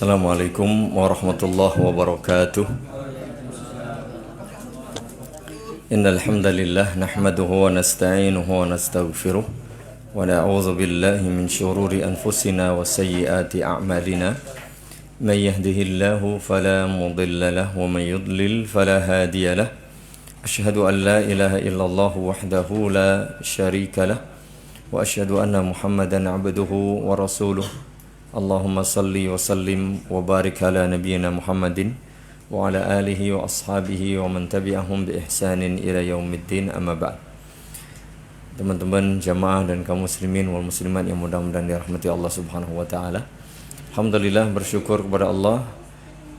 Assalamualaikum warahmatullahi wabarakatuh. Innal hamdalillah nahmaduhu wa nasta'inuhu wa nastaghfiruh wa na'udzu billahi min shururi anfusina wa sayyiati a'malina. May yahdihillahu fala mudilla lahu wa may yudlil fala hadiya lahu. Asyhadu an la ilaha illallah wahdahu la syarika lah wa asyhadu anna Muhammadan 'abduhu wa rasuluh. Allahumma salli wa sallim wa barik ala nabiyyina Muhammadin wa ala alihi wa ashabihi wa man tabi'ahum bi ihsanin ila yaumiddin, amma ba'd. Teman-teman jamaah dan kaum muslimin wal muslimat yang mudah-mudahan dirahmati Allah Subhanahu wa taala. Alhamdulillah, bersyukur kepada Allah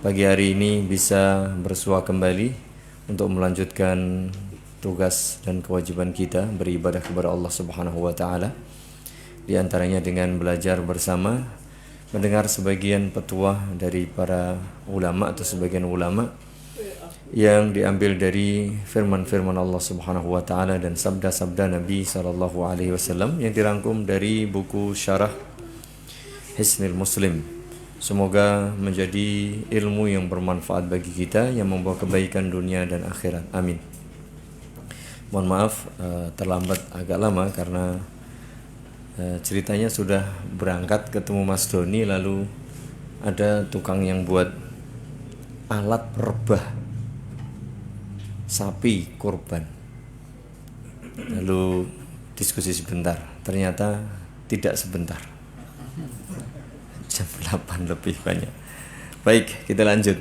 pagi hari ini bisa bersua kembali untuk melanjutkan tugas dan kewajiban kita beribadah kepada Allah Subhanahu wa taala. Di antaranya dengan belajar bersama, mendengar sebagian petuah dari para ulama atau sebagian ulama yang diambil dari firman-firman Allah Subhanahu wa taala dan sabda-sabda Nabi sallallahu alaihi wasallam yang dirangkum dari buku Syarah Hisnul Muslim. Semoga menjadi ilmu yang bermanfaat bagi kita, yang membawa kebaikan dunia dan akhirat. Amin. Mohon maaf terlambat agak lama karena ceritanya sudah berangkat ketemu Mas Doni, lalu ada tukang yang buat alat perebah sapi kurban, lalu diskusi sebentar, ternyata tidak sebentar, jam 8 lebih banyak. Baik, kita lanjut.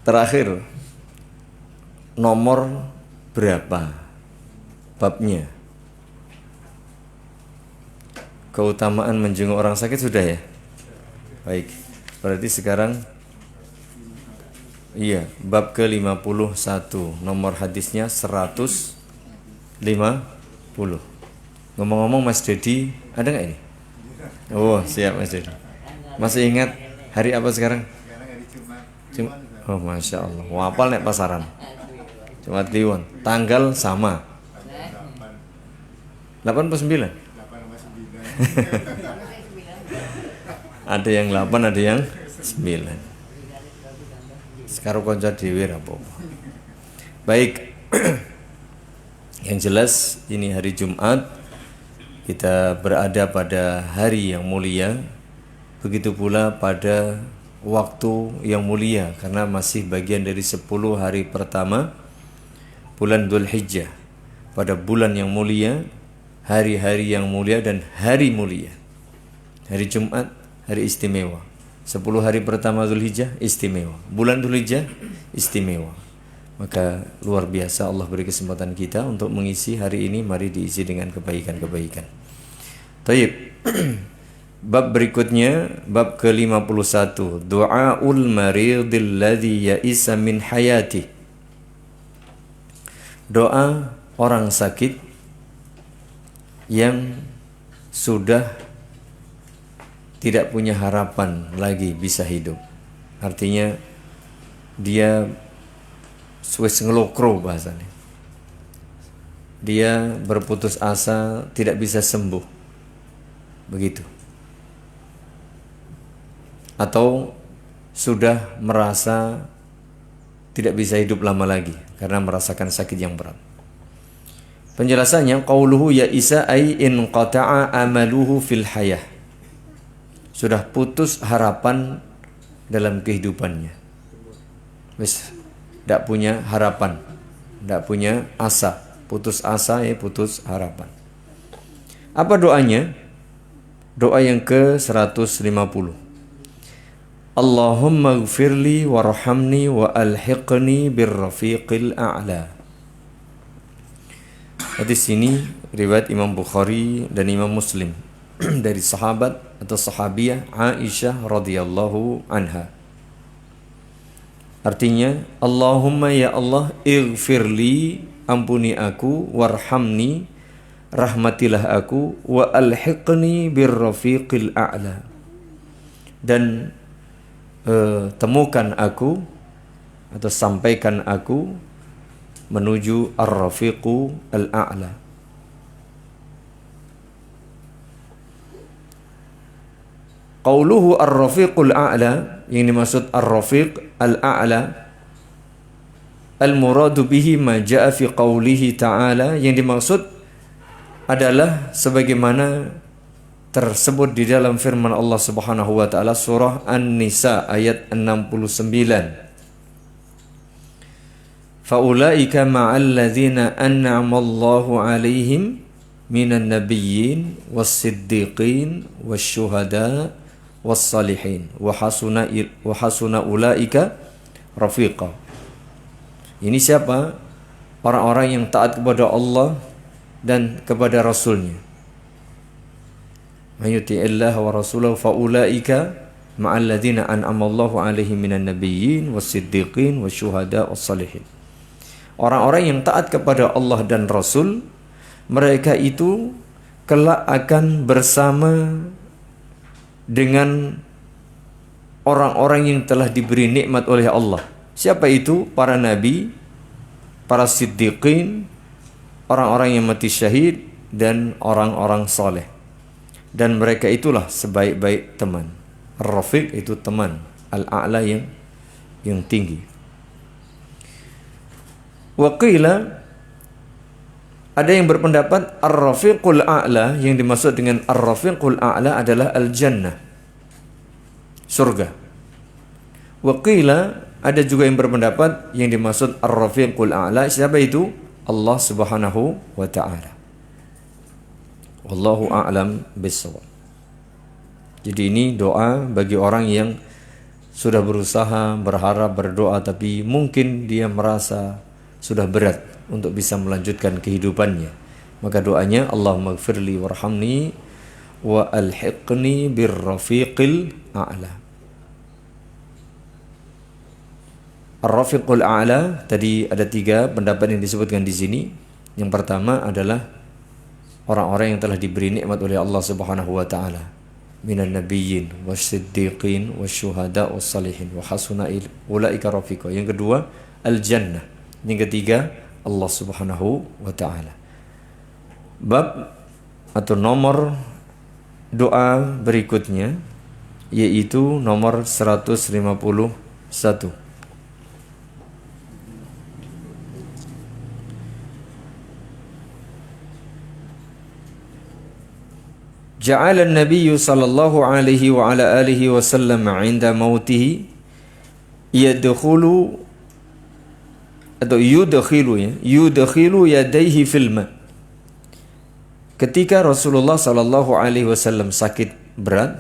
Terakhir, nomor berapa babnya? Keutamaan menjenguk orang sakit sudah ya? Baik, berarti sekarang iya, bab ke-51, nomor hadisnya 150. Ngomong-ngomong, Mas Dedi ada nggak ini? Oh, siap Mas Dedi. Masih ingat hari apa sekarang? Jumat. Oh, Masya Allah, wapal nek pasaran Jumat Kliwon. Tanggal sama 8 atau 9? Ada yang 8, ada yang 9. Sekarang konco dhewe apa. Baik. Yang jelas ini hari Jumat, kita berada pada hari yang mulia. Begitu pula pada waktu yang mulia, karena masih bagian dari 10 hari pertama bulan Dzulhijjah. Pada bulan yang mulia, hari-hari yang mulia dan hari mulia. Hari Jumat, hari istimewa. 10 hari pertama Dzulhijjah istimewa. Bulan Dzulhijjah istimewa. Maka luar biasa Allah beri kesempatan kita untuk mengisi hari ini. Mari diisi dengan kebaikan-kebaikan. Taib. Bab berikutnya, bab ke-51, Du'aul maridil ladzi ya'isa min hayati. Doa orang sakit yang sudah tidak punya harapan lagi bisa hidup. Artinya dia wis ngelokro bahasanya. Dia berputus asa, tidak bisa sembuh. Begitu. Atau sudah merasa tidak bisa hidup lama lagi karena merasakan sakit yang berat. Penjelasannya, qauluhu ya isa ay in qata'a amaluhu fil hayah. Sudah putus harapan dalam kehidupannya. Wis tidak punya harapan, tidak punya asa, putus asa ya, putus harapan. Apa doanya? Doa yang ke-150. Allahumma gfirli warhamni wa alhiqni birrafiqil a'la. Hadis ini riwayat Imam Bukhari dan Imam Muslim dari sahabat atau sahabiyah Aisyah radhiyallahu anha. Artinya, Allahumma ya Allah, ighfirli, ampuni aku, warhamni, rahmatilah aku, wa alhiqni birrafiqil a'la, dan temukan aku atau sampaikan aku menuju ar-rafiqu al-a'la. Qauluhu ar-rafiqul a'la, yang dimaksud ar-rafiq al-a'la, al-muradu bihi ma ja'a fi qawlihi ta'ala, yang dimaksud adalah sebagaimana tersebut di dalam firman Allah Subhanahu wa taala surah An-Nisa ayat 69. Faulaika ma'al ladzina an'ama Allahu 'alaihim minan nabiyyin was-siddiqin wasyuhada was-salihin wa hasuna ulaika rafiqa. Ini siapa? Orang-orang yang taat kepada Allah dan kepada Rasulnya. Man yuti'illah wa rasulahu fa ulaika ma'al ladzina an'ama Allahu 'alaihim minan nabiyyin was-siddiqin wasyuhada was-salihin. Orang-orang yang taat kepada Allah dan Rasul, mereka itu kelak akan bersama dengan orang-orang yang telah diberi nikmat oleh Allah. Siapa itu? Para nabi, para siddiqin, orang-orang yang mati syahid, dan orang-orang saleh. Dan mereka itulah sebaik-baik teman. Ar-Rafiq itu teman, al-a'la yang tinggi. Wa qila, ada yang berpendapat ar-rafiqul a'la, yang dimaksud dengan ar-rafiqul a'la adalah al-jannah, surga. Wa qila, ada juga yang berpendapat yang dimaksud ar-rafiqul a'la, siapa itu? Allah Subhanahu wa ta'ala. Wallahu a'lam bissawab. Jadi ini doa bagi orang yang sudah berusaha, berharap, berdoa, tapi mungkin dia merasa sudah berat untuk bisa melanjutkan kehidupannya. Maka doanya, Allahumma gfirli warhamni wa alhiqni birrafiqil a'la. Ar-rafiqul a'la, tadi ada 3 pendapat yang disebutkan di sini. Yang pertama adalah orang-orang yang telah diberi nikmat oleh Allah Subhanahu wa taala, minan nabiyyin wasiddiqin wasyuhada wassalihin wa hasuna ulaika rafiqa. Yang kedua, al-jannah. Yang ketiga, Allah Subhanahu wa ta'ala. Bab atau nomor doa berikutnya yaitu nomor 151. Ja'ala an-nabiy sallallahu alaihi wa ala alihi wasallam 'inda mautihi yadkhulu atau yudkhilu yadayhi fil ma. Ketika Rasulullah sallallahu alaihi wasallam sakit berat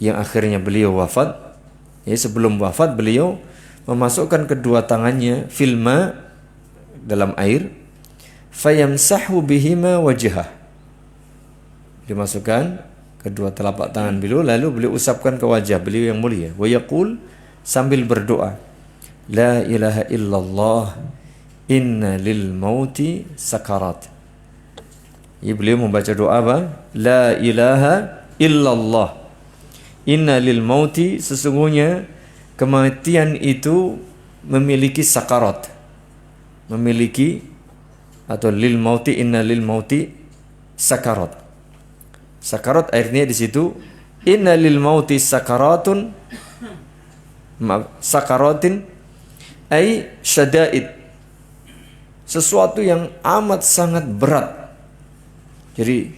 yang akhirnya beliau wafat, sebelum wafat beliau memasukkan kedua tangannya fil ma, dalam air, fayamsahu bihima wajhah. Dimasukkan kedua telapak tangan beliau, lalu beliau usapkan ke wajah beliau yang mulia, wa yaqul, sambil berdoa, la ilaha illallah inna lil mauti sakarat. Beliau membaca doa apa? La ilaha illallah inna lil mauti, sesungguhnya kematian itu memiliki sakarat. Memiliki, atau lil mauti, inna lil mauti sakarat. Sakarat akhirnya di situ, inna lil mauti sakaratun, sakaratin ay syada'id, sesuatu yang amat sangat berat. Jadi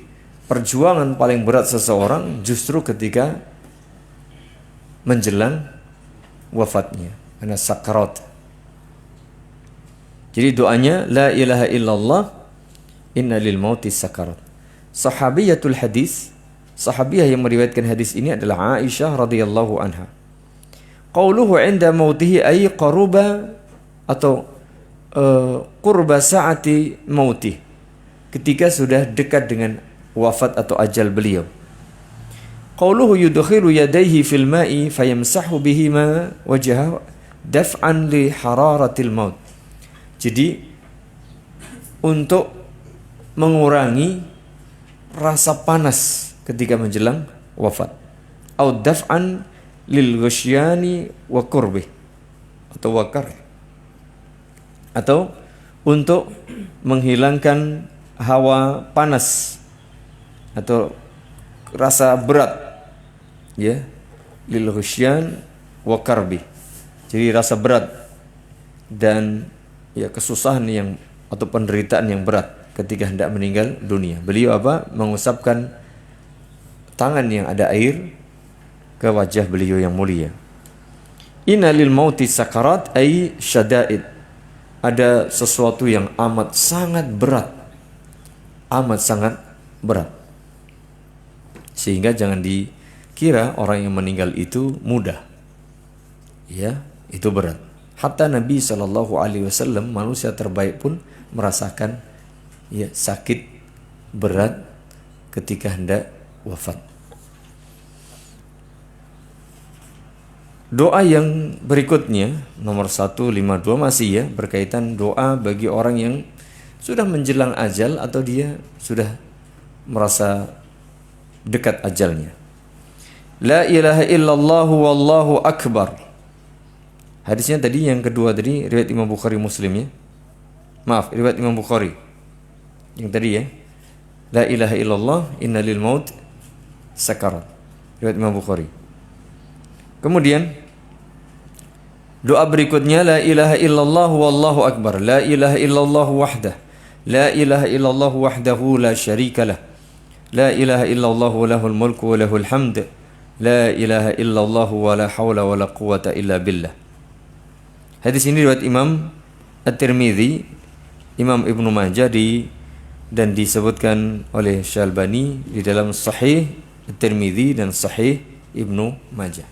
perjuangan paling berat seseorang justru ketika menjelang wafatnya, karena sakarat. Jadi doanya la ilaha illallah inna lil mauti sakarat. Sahabiyatul hadis, sahabiyah yang meriwayatkan hadis ini adalah Aisyah radhiyallahu anha. Qauluhu 'inda mautihi ay qaruba, atau qurba sa'ati mautih, ketika sudah dekat dengan wafat atau ajal beliau. Qauluhu yudkhilu yadayhi fil ma'i fayamsahu bihima wajhahu daf'an li hararatil maut. Jadi untuk mengurangi rasa panas ketika menjelang wafat. Au daf'an lil ghasyani wa qurbih, atau wakar, atau untuk menghilangkan hawa panas atau rasa berat ya, lil ghusyan wa karbi. Jadi rasa berat dan ya kesusahan yang atau penderitaan yang berat ketika hendak meninggal dunia. Beliau apa? Mengusapkan tangan yang ada air ke wajah beliau yang mulia. Inna lil mauti sakarat ay syada'id. Ada sesuatu yang amat sangat berat. Amat sangat berat. Sehingga jangan dikira orang yang meninggal itu mudah. Ya, itu berat. Hatta Nabi SAW, manusia terbaik pun merasakan ya sakit berat ketika hendak wafat. Doa yang berikutnya nomor 152 masih ya berkaitan doa bagi orang yang sudah menjelang ajal atau dia sudah merasa dekat ajalnya. La ilaha illallah wallahu akbar. Hadisnya tadi yang kedua tadi riwayat Imam Bukhari Muslim ya. Maaf, riwayat Imam Bukhari. Yang tadi ya. La ilaha illallah innalil maut sakarat. Riwayat Imam Bukhari. Kemudian doa berikutnya la ilaha illallah wallahu akbar. La ilaha illallah wahdah. La ilaha illallah wahdahu la syarikalah. La ilaha illallah lahul mulku wa lahul hamd. La ilaha illallah wa la hawla wa la quwata illa billah. Hadis ini riwayat Imam At-Tirmidzi, Imam Ibnu Majah dan disebutkan oleh Syalbani di dalam Sahih At-Tirmidzi dan Sahih Ibnu Majah.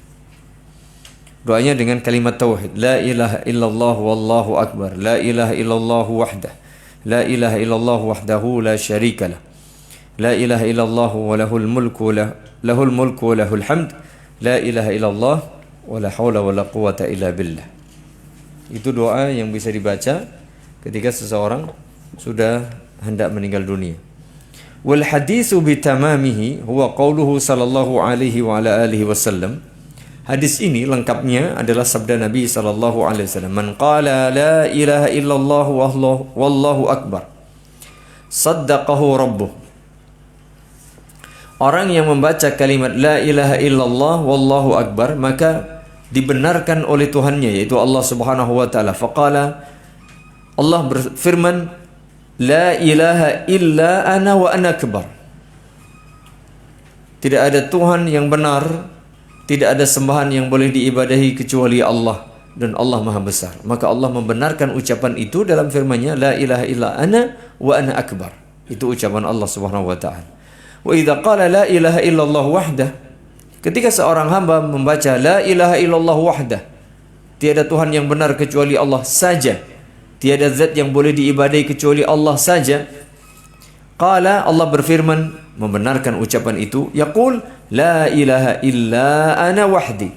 Doanya dengan kalimat tauhid, la ilaha illallah wallahu akbar, la ilaha illallah wahdah, la ilaha illallah wahdahu la syarikalah, la ilaha illallah wa lahul mulku wa lahul hamd, la ilaha illallah wa la hawla wa la quwata illa billah. Itu doa yang bisa dibaca ketika seseorang sudah hendak meninggal dunia. Wal haditsu bitamamihi huwa qauluhu sallallahu alaihi wa ala alihi wasallam. Hadis ini lengkapnya adalah sabda Nabi sallallahu alaihi wasallam, "Man qala la ilaha illallah wallahu akbar, saddaqahu rabbuh." Orang yang membaca kalimat la ilaha illallah wallahu akbar maka dibenarkan oleh Tuhannya yaitu Allah Subhanahu wa taala. Faqala, Allah berfirman, la ilaha illa ana wa ana akbar. Tidak ada Tuhan yang benar, tidak ada sembahan yang boleh diibadahi kecuali Allah dan Allah Maha Besar. Maka Allah membenarkan ucapan itu dalam firman-Nya, la ilaha illa ana wa ana akbar. Itu ucapan Allah Subhanahu wa taala. Wa idza qala la ilaha illallah wahdah, ketika seorang hamba membaca la ilaha illallah wahdah, tiada Tuhan yang benar kecuali Allah saja, tiada zat yang boleh diibadahi kecuali Allah saja. Qala, Allah berfirman membenarkan ucapan itu, yaqul la ilaha illa ana wahdi.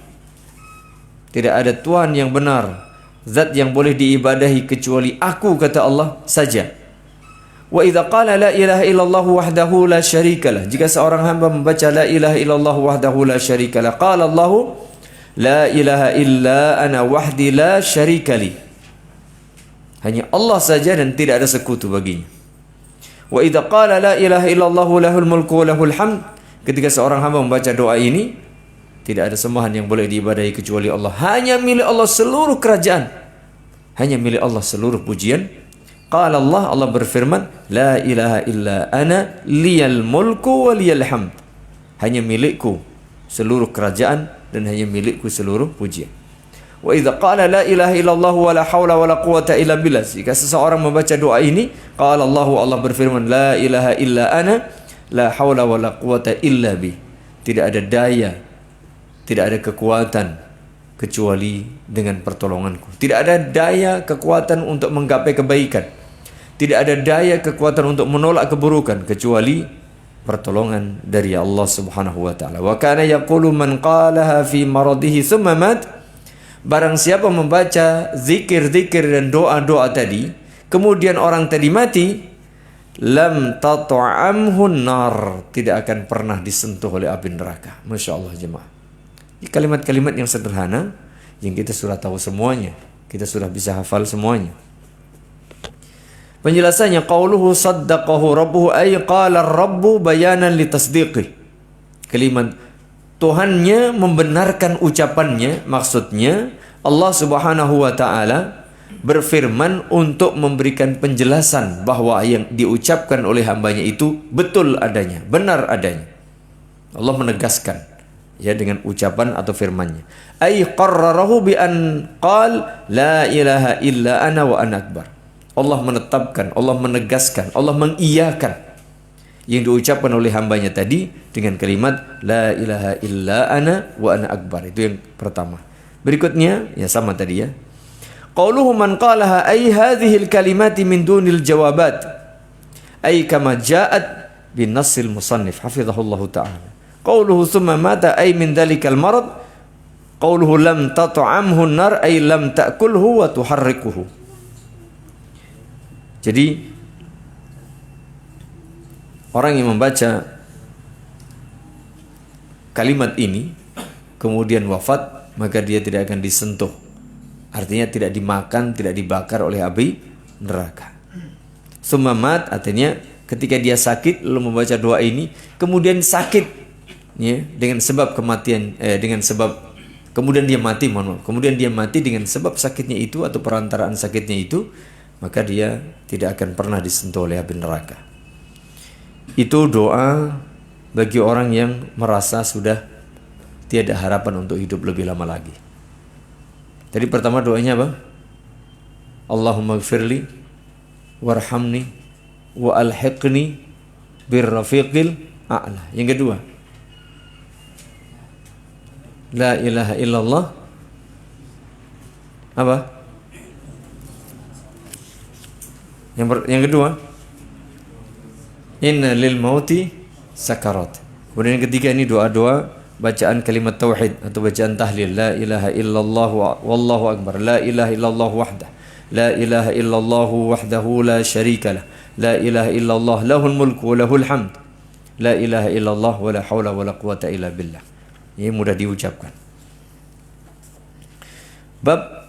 Tidak ada Tuhan yang benar, zat yang boleh diibadahi kecuali aku, kata Allah saja. Wa idza qala la ilaha illallah wahdahu la syarikalah, jika seorang hamba membaca la ilaha illallah wahdahu la syarikalah, qala Allah la ilaha illa ana wahdi la syarikali. Hanya Allah saja dan tidak ada sekutu baginya. Wa idza qala la ilaha illallah lahul mulku wa lahul hamd, ketika seorang hamba membaca doa ini, tidak ada sembahan yang boleh diibadahi kecuali Allah, hanya milik Allah seluruh kerajaan, hanya milik Allah seluruh pujian. Qala Allah, Allah berfirman, la ilaha illa ana liyal mulku wa liyal hamd. Hanya milikku seluruh kerajaan dan hanya milikku seluruh pujian. Wa idza qala la ilaha illallah wa la haula wa la quwata illa billah, jika seseorang membaca doa ini, qala Allah, Allah berfirman, la ilaha illa ana la haula wa la quwata illa bi. Tidak ada daya, tidak ada kekuatan kecuali dengan pertolonganku. Tidak ada daya kekuatan untuk menggapai kebaikan. Tidak ada daya kekuatan untuk menolak keburukan kecuali pertolongan dari Allah Subhanahu wa taala. Wa kana yaqulu man qalaha fi maradihi thumma mat. Barang siapa membaca zikir-zikir dan doa-doa tadi, kemudian orang tadi mati, lam tat'amhun nar, tidak akan pernah disentuh oleh api neraka. Masya Allah jemaah. Ini kalimat-kalimat yang sederhana yang kita sudah tahu semuanya, kita sudah bisa hafal semuanya. Penjelasannya, qauluhu saddaqahu rabbuhu ay qala ar-rabbu bayanan li tasdiqih. Kalimat Tuhannya membenarkan ucapannya, maksudnya Allah Subhanahu wa taala berfirman untuk memberikan penjelasan bahwa yang diucapkan oleh hambanya itu betul adanya, benar adanya. Allah menegaskan ya dengan ucapan atau firman-Nya. Ai qarrarahu bi an qal la ilaha illa ana wa ana akbar. Allah menetapkan, Allah menegaskan, Allah mengiyakan yang diucapkan oleh hambanya tadi dengan kalimat la ilaha illa ana wa ana akbar. Itu yang pertama. Berikutnya ya sama tadi ya. Qauluhu man qalaha ay hadhihi al-kalimati min dunil jawabat. Ay kama ja'at bin nassil musannif hafizahullahu ta'ala. Qauluhu thumma mata ay min dhalikal marad. Qauluhu lam tat'amhu an-nar ay lam ta'kulhu wa tuharrikuhu. Jadi orang yang membaca kalimat ini kemudian wafat, maka dia tidak akan disentuh. Artinya tidak dimakan, tidak dibakar oleh api neraka. Sumamat artinya ketika dia sakit lalu membaca doa ini, kemudian sakit ya, dengan sebab kematian dengan sebab kemudian dia mati, kemudian dia mati dengan sebab sakitnya itu atau perantaraan sakitnya itu, maka dia tidak akan pernah disentuh oleh api neraka. Itu doa bagi orang yang merasa sudah tiada harapan untuk hidup lebih lama lagi. Tadi pertama doanya apa? Allahumma gfirli warhamni wa alhiqni birrafiqil a'la. Yang kedua, la ilaha illallah apa? Yang kedua, inna lil mauti sakarat. Kemudian yang ketiga ini doa-doa bacaan kalimat tauhid atau bacaan tahlil, la ilaha illallah wallahu akbar, la ilaha illallah wahdah, la ilaha illallah wahdahu la syarika lah, la ilaha illallah lahul mulku wa lahul hamd, la ilaha illallah wa la haula wa la quwata illa billah. Ini mudah diucapkan. Bab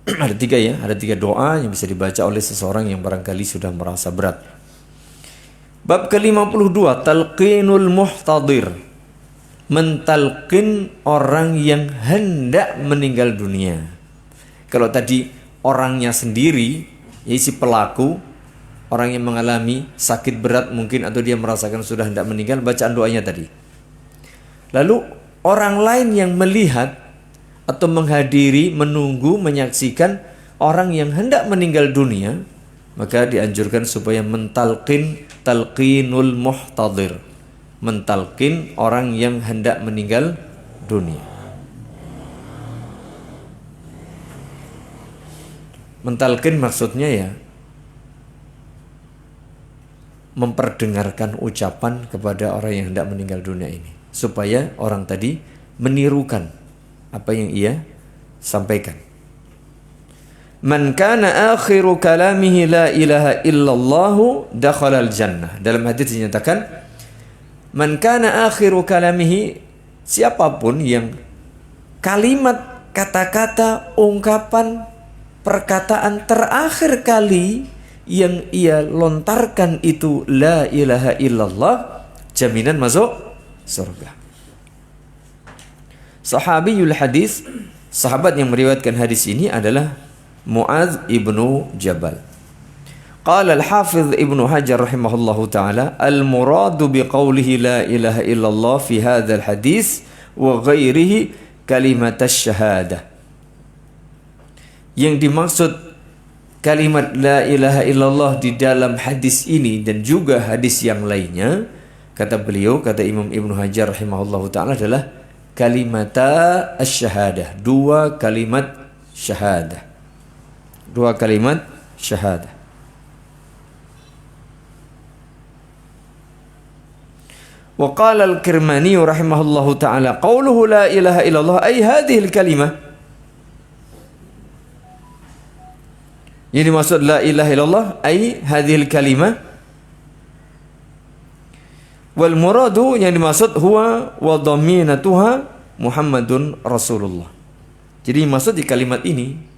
ada tiga ya, ada tiga doa yang bisa dibaca oleh seseorang yang barangkali sudah merasa berat. Bab ke-52, talqinul muhtadir. Mentalqin orang yang hendak meninggal dunia. Kalau tadi orangnya sendiri, yaitu si pelaku, orang yang mengalami sakit berat mungkin atau dia merasakan sudah hendak meninggal, bacaan doanya tadi. Lalu orang lain yang melihat atau menghadiri, menunggu, menyaksikan orang yang hendak meninggal dunia, maka dianjurkan supaya mentalqin, talqinul muhtadir, mentalqin orang yang hendak meninggal dunia. Mentalqin maksudnya ya memperdengarkan ucapan kepada orang yang hendak meninggal dunia ini, supaya orang tadi menirukan apa yang ia sampaikan. Man kana akhiru kalamihi la ilaha illallah dakhala al-jannah. Dalam hadis dinyatakan, man kana akhiru kalamihi, siapapun yang kalimat, kata-kata, ungkapan, perkataan terakhir kali yang ia lontarkan itu la ilaha illallah, jaminan masuk surga. Sahabiyul hadis, sahabat yang meriwayatkan hadis ini adalah Mu'adz ibnu Jabal. Qala al-Hafiz Ibnu Hajar rahimahullahu ta'ala, al-muradu biqawlihi la ilaha illallah fi hadzal hadis wa ghairihi kalimat asy-syahadah. Yang dimaksud kalimat la ilaha illallah di dalam hadis ini dan juga hadis yang lainnya, kata beliau, kata Imam Ibnu Hajar rahimahullahu ta'ala, adalah kalimata asy-syahadah, dua kalimat syahadah. Dua kalimat syahadah. Wa qala al-Kirmani rahimahullahu ta'ala, qawluhu la ilaha illallah ay hadhihi al-kalimah. Ini maksud la ilaha illallah ay hadhihi al-kalimah. Wal muradu, yang dimaksud huwa wa dhaminatuha Muhammadun Rasulullah. Jadi maksud di kalimat ini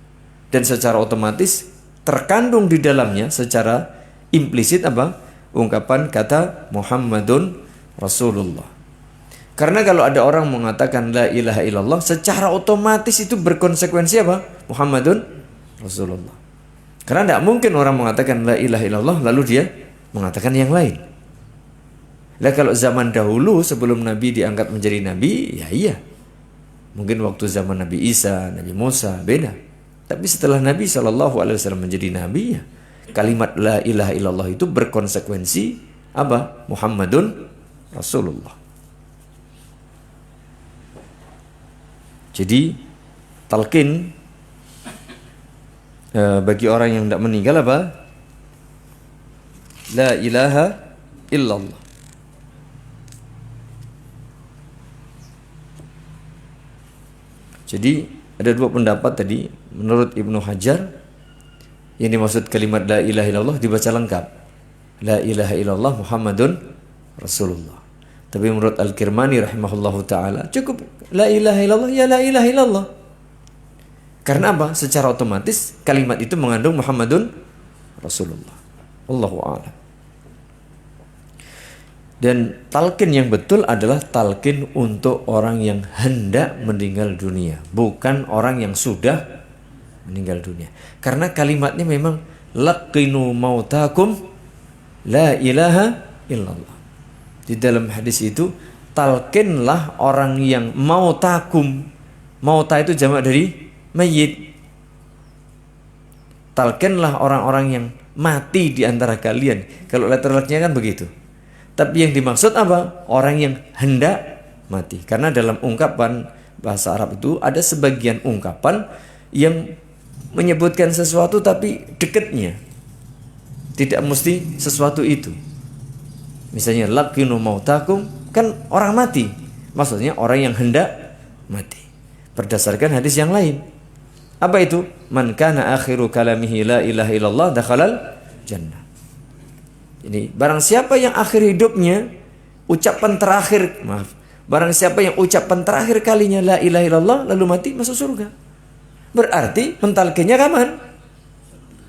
dan secara otomatis terkandung di dalamnya secara implisit apa? Ungkapan kata Muhammadun Rasulullah. Karena kalau ada orang mengatakan la ilaha illallah, secara otomatis itu berkonsekuensi apa? Muhammadun Rasulullah. Karena tidak mungkin orang mengatakan la ilaha illallah lalu dia mengatakan yang lain. Lah kalau zaman dahulu sebelum Nabi diangkat menjadi Nabi, ya iya. Mungkin waktu zaman Nabi Isa, Nabi Musa, beda. Tapi setelah Nabi SAW menjadi Nabi, ya, kalimat la ilaha illallah itu berkonsekuensi apa? Muhammadun Rasulullah. Jadi talqin bagi orang yang tidak meninggal apa? La ilaha illallah. Jadi ada dua pendapat tadi. Menurut Ibnu Hajar, yang dimaksud kalimat la ilaha illallah dibaca lengkap. La ilaha illallah Muhammadun Rasulullah. Tapi menurut Al-Kirmani rahimahullahu ta'ala, cukup la ilaha illallah, ya la ilaha illallah. Karena apa? Secara otomatis kalimat itu mengandung Muhammadun Rasulullah. Allahu a'lam. Dan talqin yang betul adalah talqin untuk orang yang hendak meninggal dunia, bukan orang yang sudah meninggal dunia. Karena kalimatnya memang laqinu mautakum la ilaha illallah. Di dalam hadis itu, talqinlah orang yang mautakum. Mauta itu jamak dari mayit. Talqinlah orang-orang yang mati di antara kalian. Kalau letterleknya kan begitu. Tapi yang dimaksud apa? Orang yang hendak mati. Karena dalam ungkapan bahasa Arab itu ada sebagian ungkapan yang menyebutkan sesuatu tapi dekatnya. Tidak mesti sesuatu itu. Misalnya laqinu mautakum, kan orang mati. Maksudnya orang yang hendak mati. Berdasarkan hadis yang lain. Apa itu? Man kana akhiru kalamihi la ilaha illallah dakhalal jannah. Jadi barang siapa yang akhir hidupnya ucapan terakhir, barang siapa yang ucapan terakhir kalinya la ilaha illallah lalu mati, masuk surga. Berarti mentalkinnya kapan?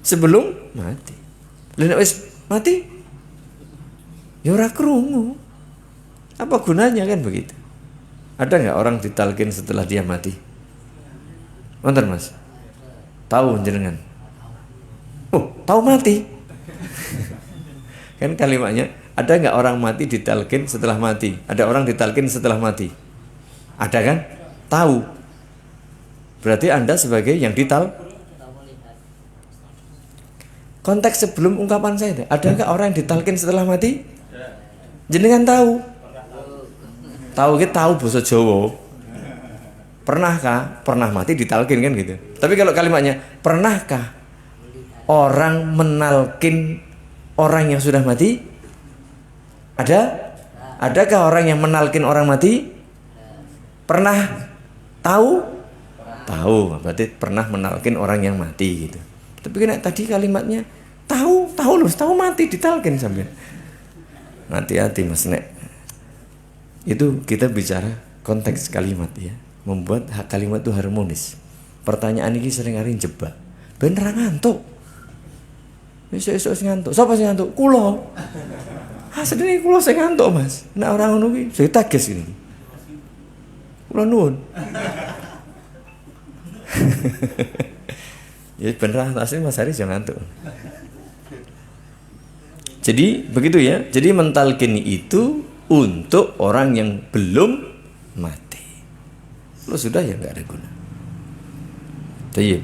Sebelum mati. Lalu mati ya ora krungu. Apa gunanya kan begitu? Ada nggak orang ditalkin setelah dia mati? Wonten Mas? Tahu jenengan? Oh, tahu mati. Kan kalimatnya, ada nggak orang mati ditalkin setelah mati? Ada orang ditalkin setelah mati? Ada kan? Tahu. Berarti Anda sebagai yang konteks sebelum ungkapan saya, ada nggak orang yang ditalkin setelah mati? Jenengan tahu? Tahu kita tahu bahasa Jawa. Pernahkah? Pernah mati ditalkin kan gitu. Tapi kalau kalimatnya, pernahkah orang menalkin orang yang sudah mati? Ada? Adakah orang yang menalkin orang mati? Pernah? Tahu? Tahu, berarti pernah menalkin orang yang mati gitu. Tapi kan tadi kalimatnya tahu loh, tahu mati ditalkin sambil. Hati-hati Mas Nek. Itu kita bicara konteks kalimat ya, membuat kalimat itu harmonis. Pertanyaan ini sering hari jebak. Beneran ngantuk. Esok ngantuk. Siapa sih ngantuk? Kulo. Sedene kulo sing ngantuk, Mas. Nek orang ngono kuwi saya tages ini. Kulo nuwun. Ya beneran asli Mas Haris yang ngantuk. Jadi begitu ya. Jadi mentalkin itu untuk orang yang belum mati. Kalau sudah ya nggak ada guna. Jadi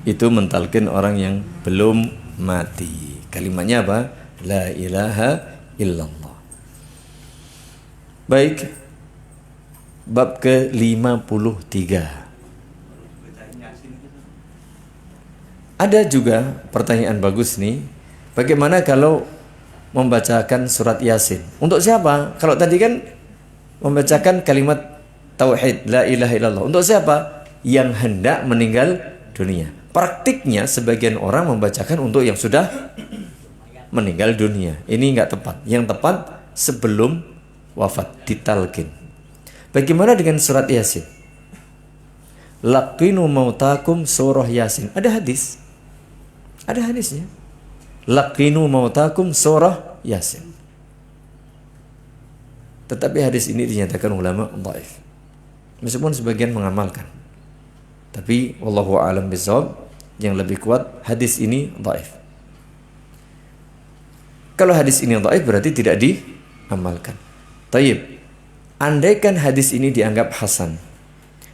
itu mentalkin orang yang belum mati. Kalimatnya apa? La ilaha illallah. Baik. Bab ke-53. Ada juga pertanyaan bagus nih. Bagaimana kalau membacakan surat Yasin? Untuk siapa? Kalau tadi kan membacakan kalimat tauhid, la ilaha illallah. Untuk siapa? Yang hendak meninggal dunia. Praktiknya sebagian orang membacakan untuk yang sudah meninggal dunia. Ini enggak tepat. Yang tepat sebelum wafat, ditalqin. Bagaimana dengan surat Yasin? Laqinu mautakum surah Yasin. Ada hadis. Ada hadisnya. Laqinu mautakum surah Yasin. Tetapi hadis ini dinyatakan ulama dhaif. Meskipun sebagian mengamalkan. Tapi wallahu a'lam bishawab, yang lebih kuat hadis ini dhaif. Kalau hadis ini dhaif berarti tidak diamalkan. Tayyib. Andaikan hadis ini dianggap hasan,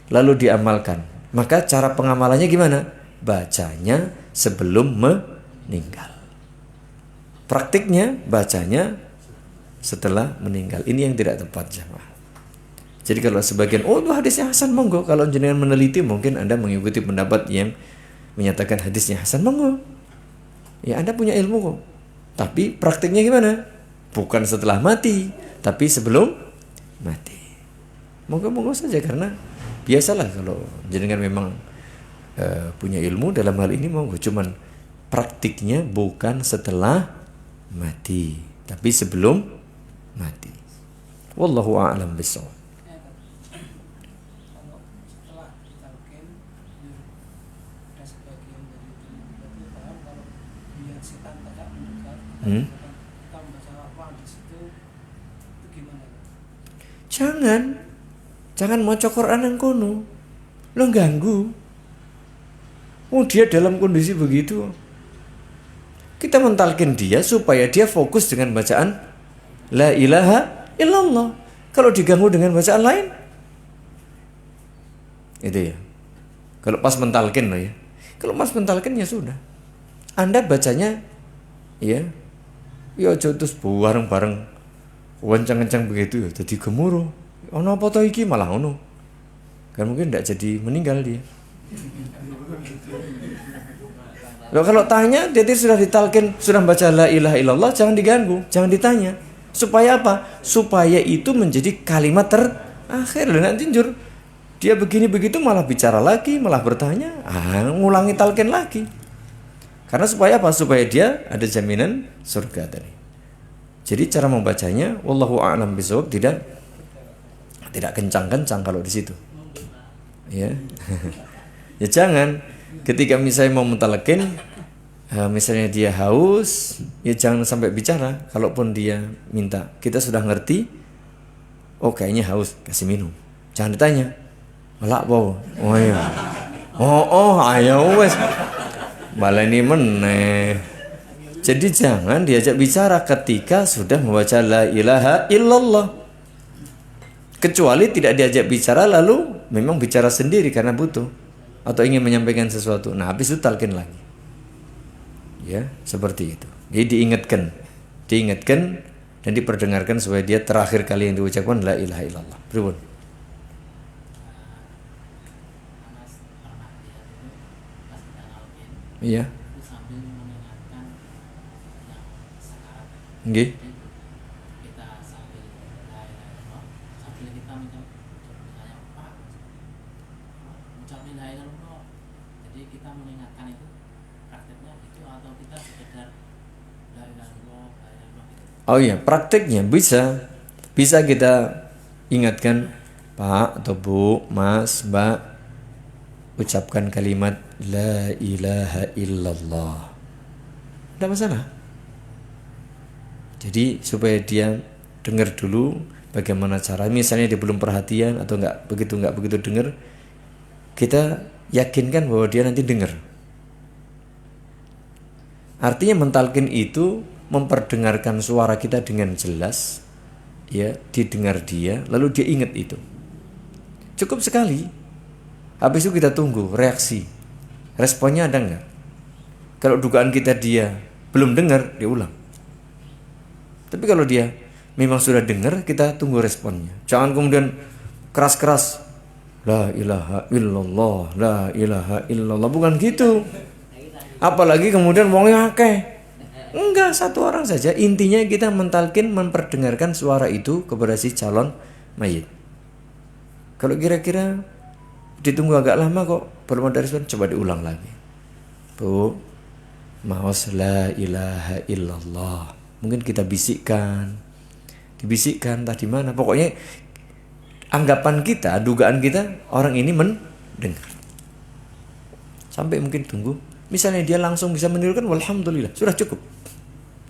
lalu diamalkan, maka cara pengamalannya gimana? Bacanya sebelum meninggal. Praktiknya bacanya setelah meninggal. Ini yang tidak tepat, jemaah. Jadi kalau sebagian, itu hadisnya hasan, monggo. Kalau jenengan meneliti, mungkin Anda mengikuti pendapat yang menyatakan hadisnya hasan, monggo. Ya, Anda punya ilmu kok. Tapi praktiknya gimana? Bukan setelah mati, tapi sebelum mati. Monggo-monggo saja, karena biasalah kalau jenengan memang punya ilmu dalam hal ini, monggo. Cuman praktiknya bukan setelah mati, tapi sebelum mati. Wallahu a'lam bishawab. Jangan maca Quran yang kono. Lo ganggu. Dia dalam kondisi begitu. Kita mentalkin dia supaya dia fokus dengan bacaan la ilaha illallah. Kalau diganggu dengan bacaan lain, itu ya. Kalau pas mentalkin loh ya. Kalau pas mentalkin ya sudah. Anda bacanya ya aja terus bareng-bareng wancang-wancang begitu ya, jadi gemuruh. Ono apa to iki malah ono. Kan mungkin tidak jadi meninggal dia. Loh, kalau tanya dia sudah ditalkin, sudah baca la ilaha illallah, jangan diganggu, jangan ditanya. Supaya apa? Supaya itu menjadi kalimat terakhir. Dan nanti jujur dia begini begitu malah bicara lagi, malah bertanya, ngulangi talkin lagi. Karena supaya apa? Supaya dia ada jaminan surga tadi. Jadi cara membacanya, wallahu a'lam bishawab, tidak kencang-kencang kalau di situ. Ya. Ya jangan ketika misalnya mau mentalakin, misalnya dia haus, ya jangan sampai bicara. Kalaupun dia minta, kita sudah ngerti, oh kayaknya haus, kasih minum. Jangan ditanya, malah apa? Oh iya. Ayo wes. Baleni meneh. Jadi jangan diajak bicara ketika sudah membaca la ilaha illallah. Kecuali tidak diajak bicara lalu memang bicara sendiri karena butuh atau ingin menyampaikan sesuatu. Nah, habis itu talqin lagi. Ya, seperti itu. Jadi diingatkan dan diperdengarkan supaya dia terakhir kali yang diucapkan la ilaha illallah. Pripun? Iya. Nggih. Oh iya, prakteknya bisa kita ingatkan, Pak atau Bu, Mas, Mbak, ucapkan kalimat la ilaha illallah. Tidak masalah. Jadi supaya dia dengar dulu bagaimana cara. Misalnya dia belum perhatian atau nggak begitu dengar, kita yakinkan bahwa dia nanti dengar. Artinya mentalkin itu memperdengarkan suara kita dengan jelas, ya, didengar dia, lalu dia ingat itu. Cukup sekali. Habis itu kita tunggu reaksi. Responnya ada enggak? Kalau dugaan kita dia belum dengar, dia ulang. Tapi kalau dia memang sudah dengar, kita tunggu responnya. Jangan kemudian keras-keras. La ilaha illallah, la ilaha illallah. Bukan gitu. Apalagi kemudian wongnya akeh. Enggak, satu orang saja. Intinya kita mentalkin, memperdengarkan suara itu kepada si calon mayit. Kalau kira-kira ditunggu agak lama kok belum ada respon, coba diulang lagi. Bu, maos la ilaha illallah. Mungkin kita dibisikkan entah di mana. Pokoknya anggapan kita, dugaan kita, orang ini mendengar. Sampai mungkin tunggu. Misalnya dia langsung bisa menirukan, walhamdulillah, sudah cukup.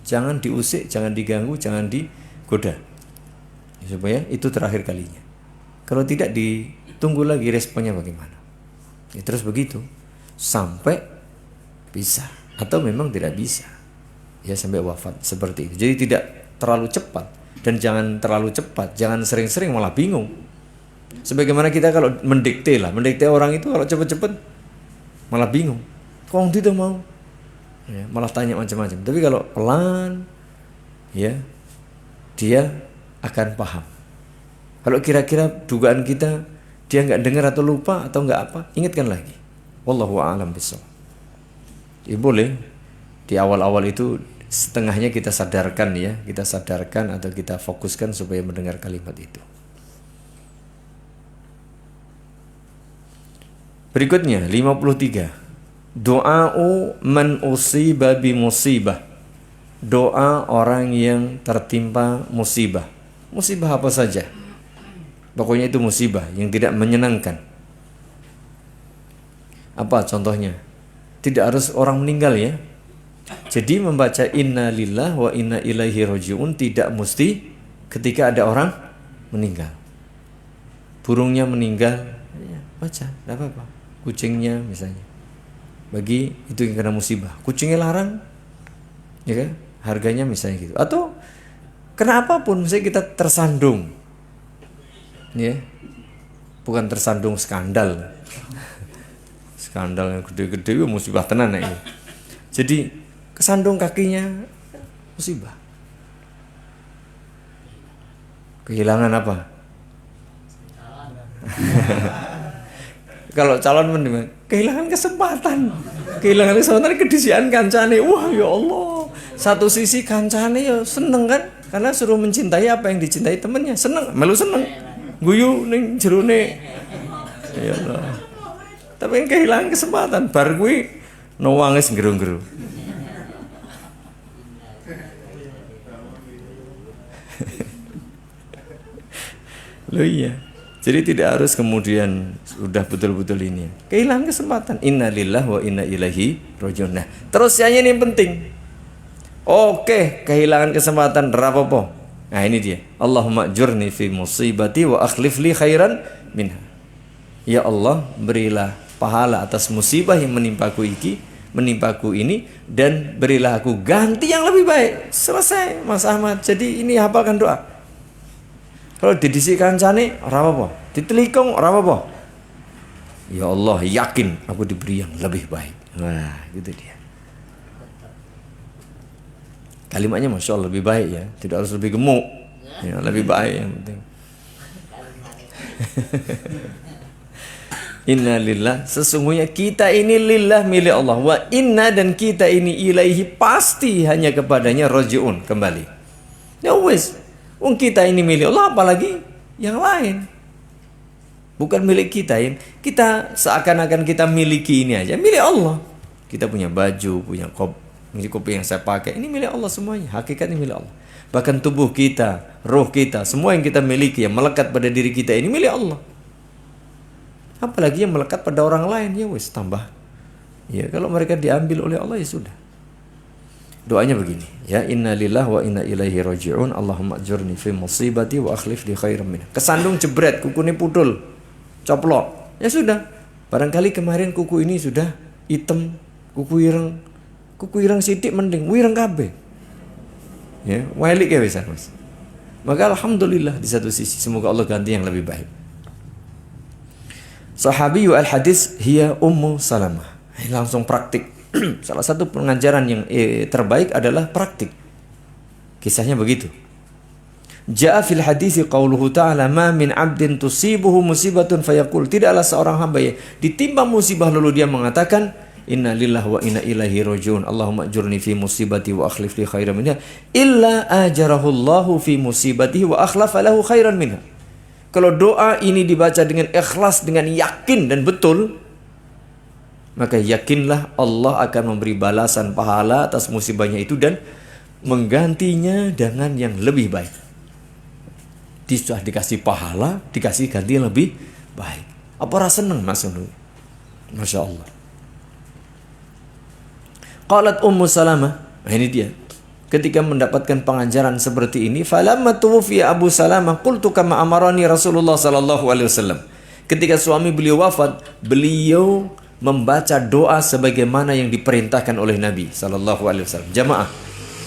Jangan diusik, jangan diganggu, jangan digoda. supaya itu terakhir kalinya. Kalau tidak, ditunggu lagi responnya bagaimana. Ya, terus begitu sampai bisa atau memang tidak bisa, ya sampai wafat seperti itu. Jadi tidak terlalu cepat, dan jangan terlalu cepat, jangan sering-sering malah bingung. Sebagaimana kita kalau mendikte orang itu kalau cepat-cepat malah bingung, kok tidak mau, ya, malah tanya macam-macam. Tapi kalau pelan, ya dia akan paham. Kalau kira-kira dugaan kita dia nggak dengar atau lupa atau nggak apa, ingatkan lagi. Wallahu a'lam bishawab. Ya boleh di awal-awal itu setengahnya kita sadarkan, ya, kita sadarkan atau kita fokuskan supaya mendengar kalimat itu. Berikutnya 53. Doa'u man usiba bi musibah. Doa orang yang tertimpa musibah. Musibah apa saja, pokoknya itu musibah yang tidak menyenangkan. Apa contohnya? Tidak harus orang meninggal, ya. Jadi membaca inna lillah wa inna ilaihi raji'un tidak mesti ketika ada orang meninggal. Burungnya meninggal, ya, baca, tidak apa-apa. Kucingnya misalnya, bagi itu yang kena musibah. Kucingnya larang, ya kan? Harganya misalnya gitu. Atau kena apapun, misalnya kita tersandung, ya, bukan tersandung skandal. Skandal yang gede-gede musibah tenan ya. Jadi kesandung kakinya musibah. Kehilangan apa? Kalau calon mending kehilangan kesempatan. Kehilangan kesempatan kedisian kancane. Wah, ya Allah. Satu sisi kancane ya seneng kan, karena suruh mencintai apa yang dicintai temennya. Seneng, melu seneng. Guyu ning jerone. Ya Allah. Tapi yang kehilangan kesempatan, bar kuwi no wangis nggeru-nggeru. Loh iya. Jadi tidak harus kemudian sudah betul-betul ini. Kehilangan kesempatan. Innalillahi wa inna ilaihi raji'un. Nah, terus yang ini penting. Oke, kehilangan kesempatan rapopo. Nah, ini dia. Allahumma ajurni fi musibati wa akhlif li khairan minha. Ya Allah, berilah pahala atas musibah yang menimpaku ini, dan berilah aku ganti yang lebih baik. Selesai, Mas Ahmad. Jadi ini hafalkan doa. Kalau didisi kancane ora apa-apa, ditelikung ora apa-apa. Ya Allah, yakin aku diberi yang lebih baik. Nah, gitu dia. Kalimatnya Masya Allah lebih baik, ya. Tidak harus lebih gemuk, ya, lebih baik yang penting. Inna lillah, sesungguhnya kita ini lillah, milik Allah. Wa inna, dan kita ini ilaihi, pasti hanya kepadanya raji'un, kembali. Ya wis, wong kita ini milik Allah, apalagi yang lain. Bukan milik kita, ya. Kita seakan-akan kita miliki ini aja, milik Allah. Kita punya baju, punya kopi yang saya pakai, ini milik Allah semuanya. Hakikatnya milik Allah. Bahkan tubuh kita, roh kita, semua yang kita miliki, yang melekat pada diri kita ini milik Allah. Apalagi yang melekat pada orang lain, ya wis tambah. Ya, kalau mereka diambil oleh Allah, ya sudah. Doanya begini, ya, inna lillahi wa inna ilaihi raji'un. Allahumma ajurni fi musibati wa akhlif li khairan minha. Kesandung jebret, kuku ini pudul, coplok. Ya sudah. Barangkali kemarin kuku ini sudah hitam, kuku ireng sidik mending, wireng kabeh. Ya, walik ya wis, Mas. Maka alhamdulillah di satu sisi, semoga Allah ganti yang lebih baik. Sahabiyu al-hadis hiya Ummu Salamah. Langsung praktik. Salah satu pengajaran yang terbaik adalah praktik. Kisahnya begitu. Ja'a fil hadisi qauluhu ta'ala ma min 'abdin tusibuhu musibatun fayaqul. Tidaklah seorang hamba yang ditimpa musibah lalu dia mengatakan inna lillahi wa inna ilaihi raji'un. Allahumma ajurni fi musibati wa akhlif li khairan minha. Illa ajarahu Allahu fi musibatihi wa akhlafa lahu khairan minha. Kalau doa ini dibaca dengan ikhlas, dengan yakin dan betul, maka yakinlah Allah akan memberi balasan pahala atas musibahnya itu dan menggantinya dengan yang lebih baik. Sudah dikasih pahala, dikasih ganti yang lebih baik. Apa rasa senang, Mas? Masya Allah. Qalat Ummu Salamah, nah ini dia. ketika mendapatkan pengajaran seperti ini, falamma tuwfiya Abu Salamah qultu kama amarani Rasulullah sallallahu alaihi wasallam. Ketika suami beliau wafat, beliau membaca doa sebagaimana yang diperintahkan oleh Nabi sallallahu alaihi wasallam. Jamaah,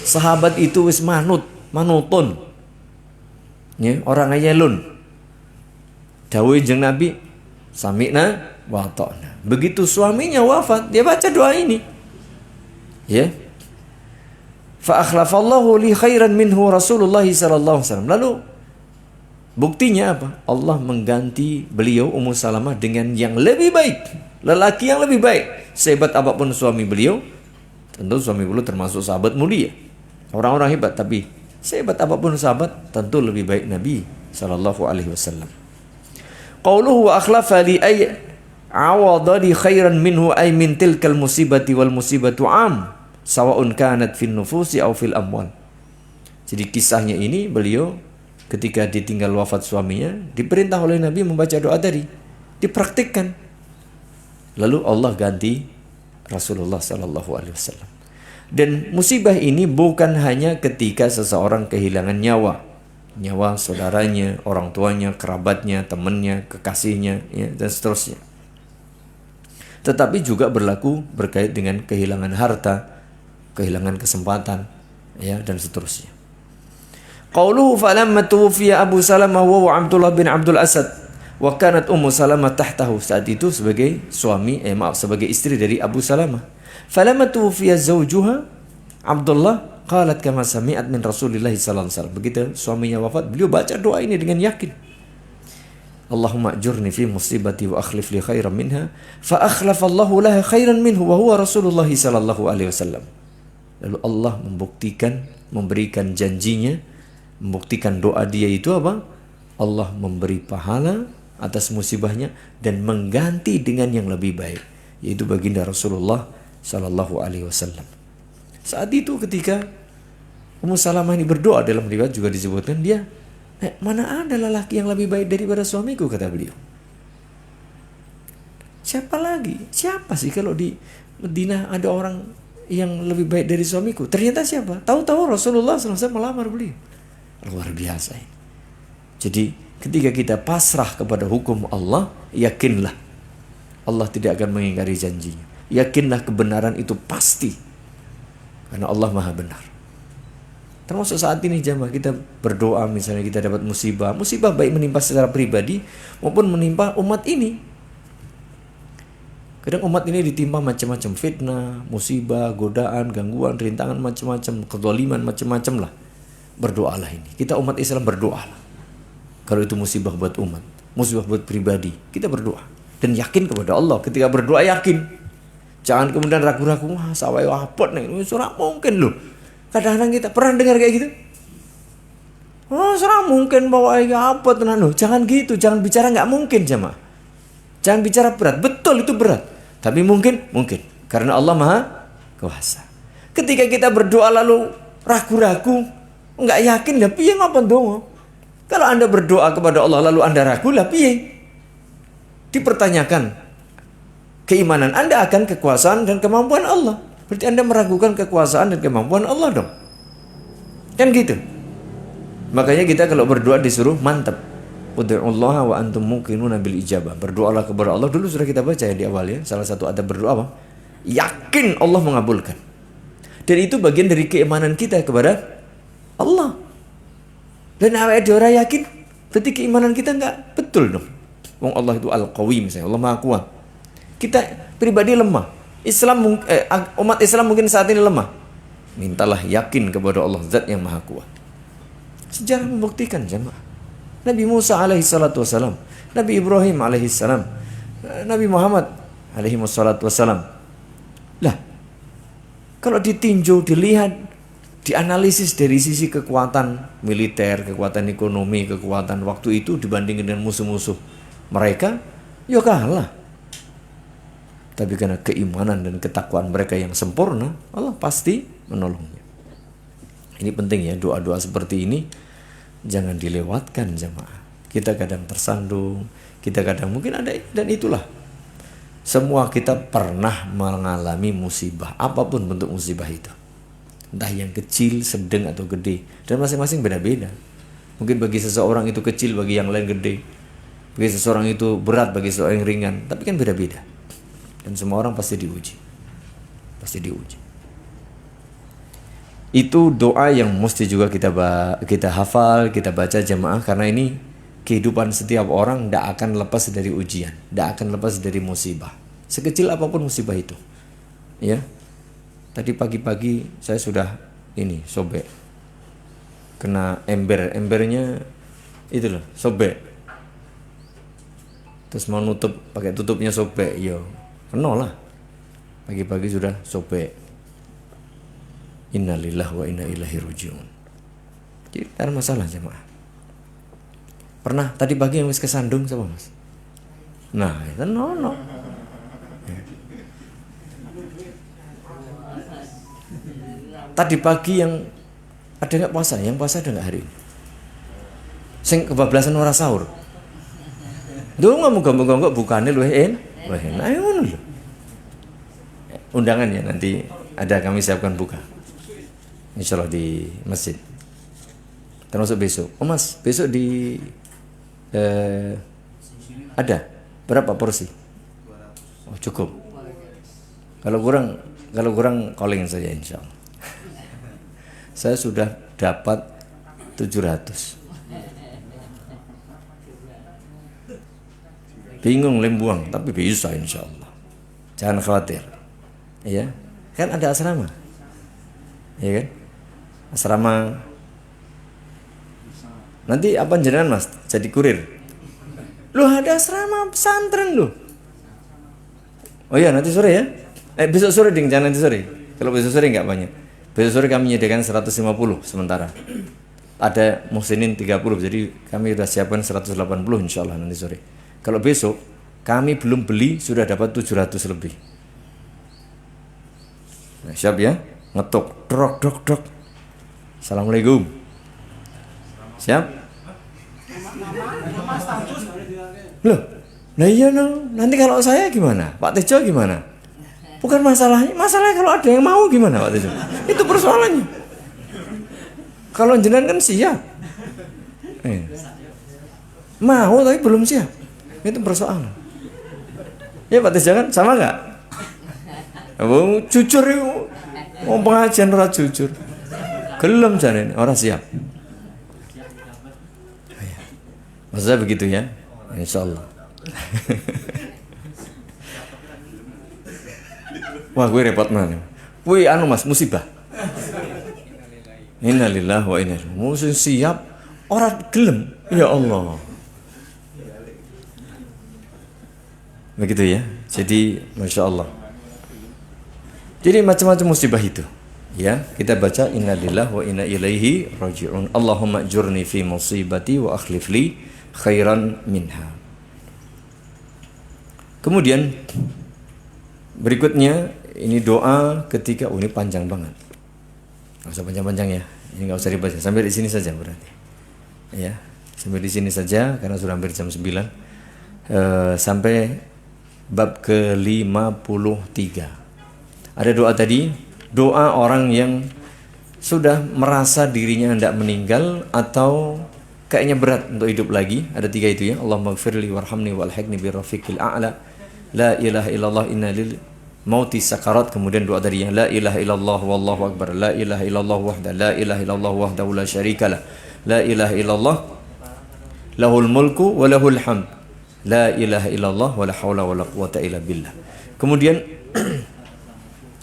sahabat itu wis manutun. Ya, orang ayalun. Dawuh jeung Nabi, sami'na wa ta'na. Begitu suaminya wafat, dia baca doa ini. Ya. Fa akhlafallahu li khairan minhu Rasulullah sallallahu alaihi wasallam. Lalu buktinya apa? Allah mengganti beliau Ummu Salamah dengan yang lebih baik, lelaki yang lebih baik. Sehebat apapun suami beliau, tentu suami beliau termasuk sahabat mulia, orang-orang hebat, tapi sehebat apapun sahabat, tentu lebih baik Nabi sallallahu alaihi wasallam. Qauluhu wa akhlafa li ay awadali khairan minhu ay min tilkal musibati wal musibatu am sawa'un kanat fin nufusi aw fil amwal. Jadi kisahnya ini, beliau ketika ditinggal wafat suaminya diperintah oleh Nabi membaca doa tadi, dipraktikkan. Lalu Allah ganti Rasulullah sallallahu alaihi wasallam. Dan musibah ini bukan hanya ketika seseorang kehilangan nyawa saudaranya, orang tuanya, kerabatnya, temannya, kekasihnya, ya, dan seterusnya. Tetapi juga berlaku berkait dengan kehilangan harta, kehilangan kesempatan, ya, dan seterusnya. Qauluhu falamma tuwfiya Abu Salamah wa Abdullah bin Abdul Asad wa kanat Ummu Salamah tahtahu. Saat itu sebagai sebagai istri dari Abu Salamah. Falamma tuwfiya zawjuha Abdullah qalat kama sami'at min Rasulillah sallallahu alaihi wasallam. Begitu suaminya wafat, beliau baca doa ini dengan yakin. Allahumma ajurni fi musibati wa akhlif li khairan minha. Fa akhlafa Allahu laha khairan minhu wa huwa Rasulullah sallallahu alaihi wasallam. Lalu Allah memberikan janjinya, membuktikan doa dia itu apa? Allah memberi pahala atas musibahnya dan mengganti dengan yang lebih baik, yaitu baginda Rasulullah sallallahu alaihi wasallam. Saat itu ketika Ummu Salamah ini berdoa, dalam riwayat juga disebutkan dia, mana ada lelaki yang lebih baik daripada suamiku, kata beliau. Siapa lagi? Siapa sih kalau di Madinah ada orang yang lebih baik dari suamiku? Ternyata siapa? Tahu-tahu Rasulullah SAW melamar beliau. Luar biasa ini. Jadi ketika kita pasrah kepada hukum Allah, yakinlah Allah tidak akan mengingkari janjinya. Yakinlah kebenaran itu pasti. Karena Allah Maha benar. Termasuk saat ini jamaah, kita berdoa misalnya kita dapat musibah baik menimpa secara pribadi maupun menimpa umat ini. Kadang umat ini ditimpa macam-macam fitnah, musibah, godaan, gangguan, rintangan macam-macam, kezaliman macam-macam lah. Berdoalah ini. Kita umat Islam berdoalah. Kalau itu musibah buat umat, musibah buat pribadi, kita berdoa dan yakin kepada Allah. Ketika berdoa yakin. Jangan kemudian ragu-ragu, sawai apa nih, surah mungkin loh. Kadang-kadang kita pernah dengar kayak gitu. Surah mungkin bawa apa tenan loh. Jangan gitu, jangan bicara nggak mungkin jemaah. Jangan bicara berat, betul itu berat. Tapi mungkin, karena Allah Maha Kuasa. Ketika kita berdoa lalu ragu-ragu, nggak yakin lah, piye ngapa dong? Kalau Anda berdoa kepada Allah lalu Anda ragu lah, piye? Dipertanyakan keimanan Anda akan kekuasaan dan kemampuan Allah. Berarti Anda meragukan kekuasaan dan kemampuan Allah dong. Kan gitu. Makanya kita kalau berdoa disuruh mantap. Ud'ullaha wa antum muqinuna bil ijabah. Berdoalah kepada Allah. Dulu sudah kita baca ya di awal ya. Salah satu adab berdoa apa? Yakin Allah mengabulkan. Dan itu bagian dari keimanan kita kepada Allah. Dan awake dhewe ora yakin, berarti keimanan kita enggak betul dong. Wong Allah itu Al-Qawi misalnya, Allah Maha Kuat. Kita pribadi lemah. Umat Islam mungkin saat ini lemah. Mintalah yakin kepada Allah Zat yang Maha Kuat. Sejarah membuktikan jemaah. Nabi Musa alaihi salatu wasalam, Nabi Ibrahim alaihi salam, Nabi Muhammad alaihi salatu wasalam. Lah, kalau ditinjau, dilihat, dianalisis dari sisi kekuatan militer, kekuatan ekonomi, kekuatan waktu itu dibandingkan dengan musuh-musuh mereka, ya kalah. Tapi karena keimanan dan ketakwaan mereka yang sempurna, Allah pasti menolongnya. Ini penting ya, doa-doa seperti ini jangan dilewatkan jemaah. Kita kadang tersandung, kita kadang mungkin ada, dan itulah. Semua kita pernah mengalami musibah, apapun bentuk musibah itu. entah yang kecil, sedang atau gede, dan masing-masing beda-beda. Mungkin bagi seseorang itu kecil, bagi yang lain gede, bagi seseorang itu berat, bagi seseorang yang ringan, tapi kan beda-beda. Dan semua orang pasti diuji. Pasti diuji. Itu doa yang mesti juga kita hafal, kita baca jamaah, karena ini kehidupan setiap orang tidak akan lepas dari ujian, tidak akan lepas dari musibah. Sekecil apapun musibah itu. Ya. Tadi pagi-pagi saya sudah sobek. Kena embernya itu loh, sobek. Terus mau nutup pakai tutupnya sobek, kena lah. Pagi-pagi sudah sobek. Innalillahi wa inna ilaihi raji'un. Jadi ada masalah jemaah. Pernah tadi pagi yang wis kesandung sama Mas? Nah, itu no. Tadi pagi yang ada nggak puasa? Yang puasa ada nggak hari ini? Sing kebablasan ora sahur. Dulu nggak muga-muga bukane luwih enak ngono lho. Undangan ya nanti ada, kami siapkan buka. Insyaallah di masjid. Termasuk besok. Oh Mas, besok di ada berapa porsi? Oh cukup. Kalau kurang calling saja insyaallah. Saya sudah dapat 700. Bingung lembuang, tapi bisa insyaallah. Jangan khawatir. Ya, kan ada asrama. Ya kan? Asrama. Nanti apa jenengan Mas? Jadi kurir. Loh ada asrama pesantren loh. Oh iya nanti sore ya. Besok sore ding, jangan nanti sore. Kalau besok sore enggak banyak. Besok sore kami menyediakan 150 sementara. Ada muhsinin 30, jadi kami sudah siapkan 180 insyaallah nanti sore. Kalau besok kami belum beli sudah dapat 700 lebih. Nah, siap ya? Ngetok, dok. Assalamualaikum. Siap? Loh, nah iya no. Nanti kalau saya gimana? Pak Tejo gimana? Bukan masalahnya kalau ada yang mau gimana Pak Tejo? Itu persoalannya. Kalau jenengan kan siap. Mau tapi belum siap. Itu persoalan. Ya Pak Tejo kan sama enggak? Jujur itu. Mau pengajian ora jujur. Gelem jane ora siap. Maksudnya begitu ya. Insyaallah. Wah, gue repot mana? Gue Mas musibah. Innalillahi wa inna ilaihi. Musuh siap orang gelem. Ya Allah. Begitu ya. Jadi Masya Allah. Jadi macam-macam musibah itu. Ya, kita baca innalillahi wa inna ilaihi raji'un. Allahumma ajurni fi musibati wa akhlif li khairan minha. Kemudian berikutnya ini doa ketika ini panjang banget. Enggak usah panjang-panjang ya. Ini enggak usah dibaca. Sampai di sini saja berarti. Ya, sampai di sini saja karena sudah hampir jam 9. Sampai bab ke-53. Ada doa tadi, doa orang yang sudah merasa dirinya hendak meninggal atau kayaknya berat untuk hidup lagi. Ada 3 itu ya. Allahumma gfirli warhamni walhiqni birrafiqil a'la. La ilaha illallah inna lil mauti sakarat. Kemudian doa tadi yang la ilaha illallah wallahu akbar. La ilaha illallah wahda. La ilaha illallah wahdahu la syarikalah. La ilaha illallah lahul mulku wa lahul hamd. La ilaha illallah wa la hawla wa la quwata illa billah. Kemudian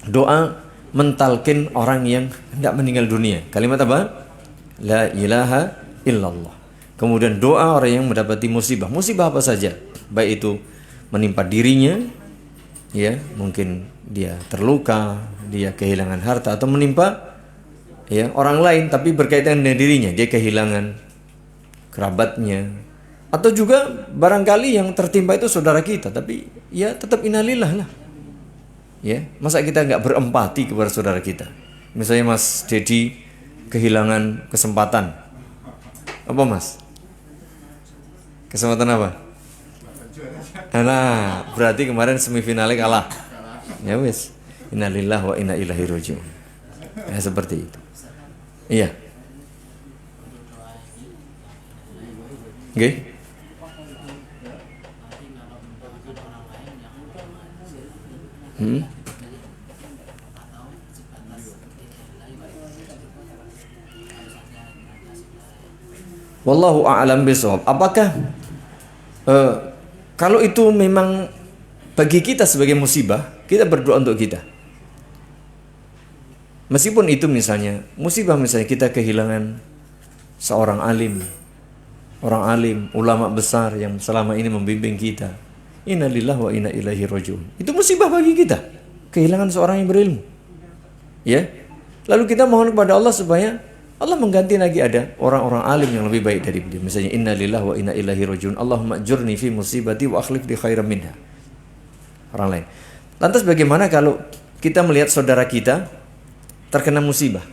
doa mentalkin orang yang hendak meninggal dunia. Kalimat apa? La ilaha illallah. Kemudian doa orang yang mendapati musibah. Musibah apa saja? Baik itu menimpa dirinya, ya, mungkin dia terluka, dia kehilangan harta, atau menimpa ya orang lain tapi berkaitan dengan dirinya, dia kehilangan kerabatnya, atau juga barangkali yang tertimpa itu saudara kita, tapi ya tetap innalillah lah. Ya, masa kita nggak berempati kepada saudara kita? Misalnya Mas Dedi kehilangan kesempatan. Apa Mas? Kesempatan apa? Nah, berarti kemarin semifinalnya kalah. Ya wis. Innalillahi wa inna ilaihi raji'un. Ya, seperti itu. Iya. Oke. Wallahu a'lam bishawab. Apakah kalau itu memang bagi kita sebagai musibah, kita berdoa untuk kita. Meskipun itu misalnya musibah, misalnya kita kehilangan seorang alim, orang alim, ulama besar yang selama ini membimbing kita. Inna lillahi wa inna ilaihi rajiun. Itu musibah bagi kita, kehilangan seorang yang berilmu. Ya. Lalu kita mohon kepada Allah supaya Allah mengganti lagi ada orang-orang alim yang lebih baik dari dia. Misalnya inna lillahi wa inna ilaihi rajiun. Allahumma ajurni fi musibati wa akhlif li khairan minha. Orang lain. Lantas bagaimana kalau kita melihat saudara kita terkena musibah?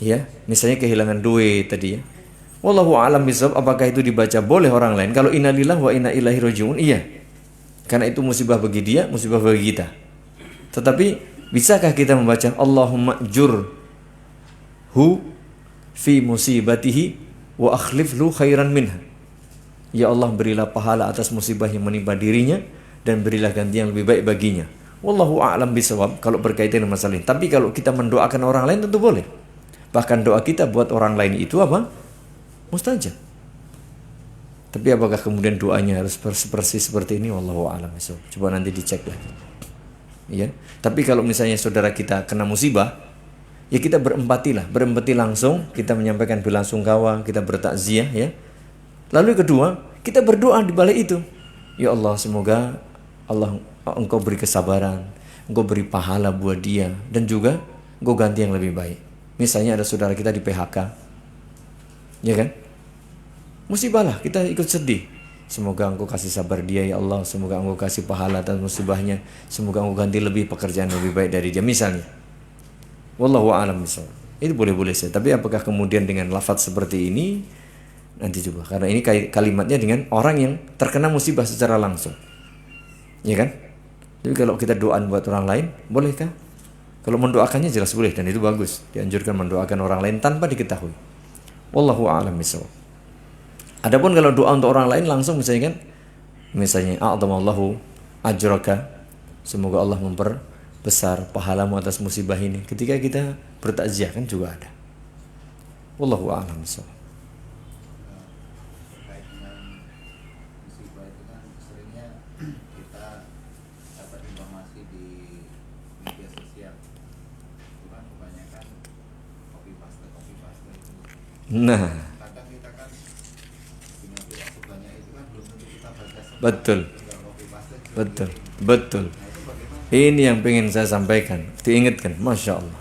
Ya, misalnya kehilangan duit tadi ya. Wallahu a'lam bishawab, apakah itu dibaca boleh orang lain? Kalau inna lillahi wa inna ilaihi rajiun, iya. Karena itu musibah bagi dia, musibah bagi kita. Tetapi bisakah kita membaca Allahumma jurhu fi musibatihi wa akhlif lu khairan minha? Ya Allah, berilah pahala atas musibah yang menimpa dirinya dan berilah ganti yang lebih baik baginya. Wallahu a'lam bishawab kalau berkaitan dengan masalah ini. Tapi kalau kita mendoakan orang lain tentu boleh. Bahkan doa kita buat orang lain itu apa? Mustajab. Tapi apakah kemudian doanya harus persis seperti ini? Wallahu a'lam bishawab. Coba nanti dicek lagi. Ya. Tapi kalau misalnya saudara kita kena musibah, ya kita berempati langsung, kita menyampaikan belasungkawa, kita bertakziah ya. Lalu kedua, kita berdoa di balik itu. Ya Allah, semoga Allah Engkau beri kesabaran, Engkau beri pahala buat dia, dan juga Engkau ganti yang lebih baik. Misalnya ada saudara kita di PHK, ya kan? Musibah lah, kita ikut sedih. Semoga Engkau kasih sabar dia ya Allah, semoga Engkau kasih pahala atas musibahnya, semoga Engkau ganti lebih pekerjaan lebih baik dari dia misalnya. Wallahu a'lam bishawab. Itu boleh-boleh saja. Tapi apakah kemudian dengan lafaz seperti ini? Nanti coba. Karena ini kalimatnya dengan orang yang terkena musibah secara langsung. Ya kan? Tapi kalau kita doaan buat orang lain, bolehkah? Kalau mendoakannya jelas boleh dan itu bagus. Dianjurkan mendoakan orang lain tanpa diketahui. Wallahu a'lam bishawab. Adapun kalau doa untuk orang lain langsung misalnya kan, misalnya a'dhamallahu ajraka, semoga Allah memperbesar pahalamu atas musibah ini. Ketika kita bertakziah kan juga ada. Wallahu a'lam bishawab. Terkait dengan musibah itu kan seringnya kita dapat informasi di media sosial. Itu kan kebanyakan copy paste itu. Nah, Kadang kita kan dengan tidak sebanyak itu kan belum tentu kita baca semua. betul. Tinggal copy paste. Betul. Nah itu bagaimana? Ini yang pengen saya sampaikan, diingatkan. Masya Allah.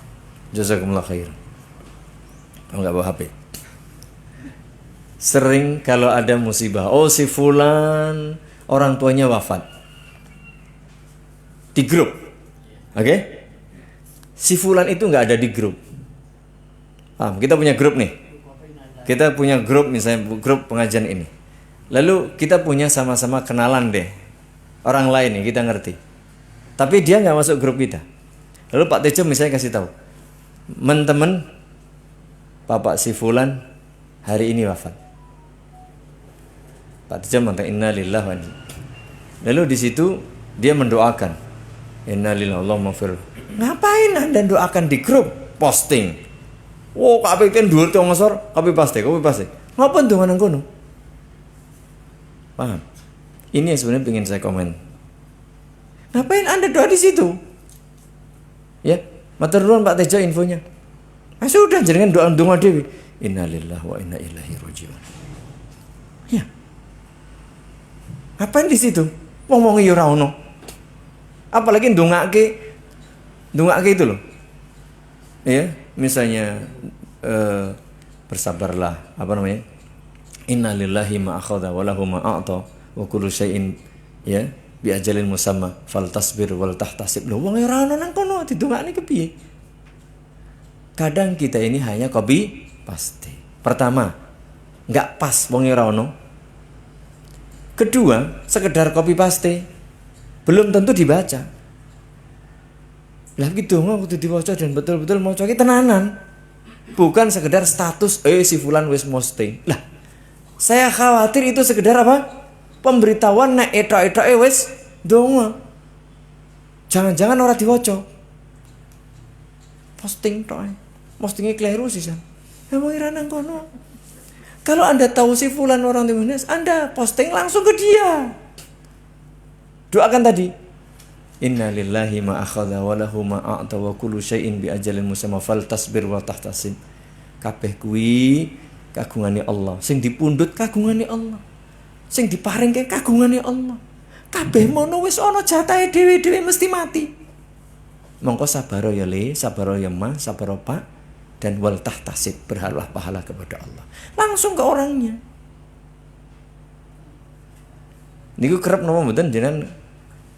Jazakumullah khair. Enggak bawa HP. Sering kalau ada musibah, oh si fulan orang tuanya wafat, di grup, oke? Si fulan itu nggak ada di grup. Paham? Kita punya grup nih. Kita punya grup misalnya grup pengajian ini. Lalu kita punya sama-sama kenalan deh orang lain nih, kita ngerti. Tapi dia nggak masuk grup kita. Lalu Pak Tejo misalnya kasih tahu, teman Bapak si fulan hari ini wafat. Pak Tejo mengatakan innalillahi wa inna. Lalu di situ dia mendoakan innalillahi Allahumma fir. Ngapain Anda doakan di grup posting? Oh, kabeh ten dhuwur to ngesor, copy paste. Ngapa ndonga nang kono? Paham? Ini yang sebenarnya ingin saya komen. Ngapain Anda doa di situ? Ya, matur nuwun Pak Tejo infonya. Ah sudah jenengan doa dewi. Innalillahi wa inna ilaihi rajiun. Ya. Ngapain di situ? Ngomong ya ora ono. Apalagi ndongake itu loh. Ya, misalnya bersabarlah, apa namanya? Innalillahi ma akhadha wa lahu ma a'ta wa kullu syai'in ya bi ajalin musamma faltasbir wal tahtasib. Lho wong ora ono nang kono didongakne kepiye? Kadang kita ini hanya copy paste. Pertama, enggak pas wong ora ono. Kedua, sekedar copy paste belum tentu dibaca. Lah iki donga kudu diwaca dan betul-betul maca iki tenanan. Bukan sekedar status si fulan wis posting. Lah, saya khawatir itu sekedar apa? Pemberitahuan nek etok-etoke wis donga. Jangan-jangan ora diwaca. Posting tok. Postingnya keliru sih, San. Emang ira nang kono. Kalau Anda tahu si fulan orang Timunis, Anda posting langsung ke dia. Doakan tadi. Inna lillahi ma akhadha wa lahu ma a'ta wa kullu syai'in bi ajalin musamma faltasbir wa tahtasib. Kabeh kuwi kagungane Allah. Sing dipundhut kagungane Allah. Sing diparingke kagungane Allah. Kabeh mono wis ana jatahe dhewe-dhewe mesti mati. Mongko sabaro ya le, sabaro ya ma, sabaro pak, dan wal tahtasib, berharaplah pahala kepada Allah. Langsung ke orangnya. Niku kerep napa mboten jenengan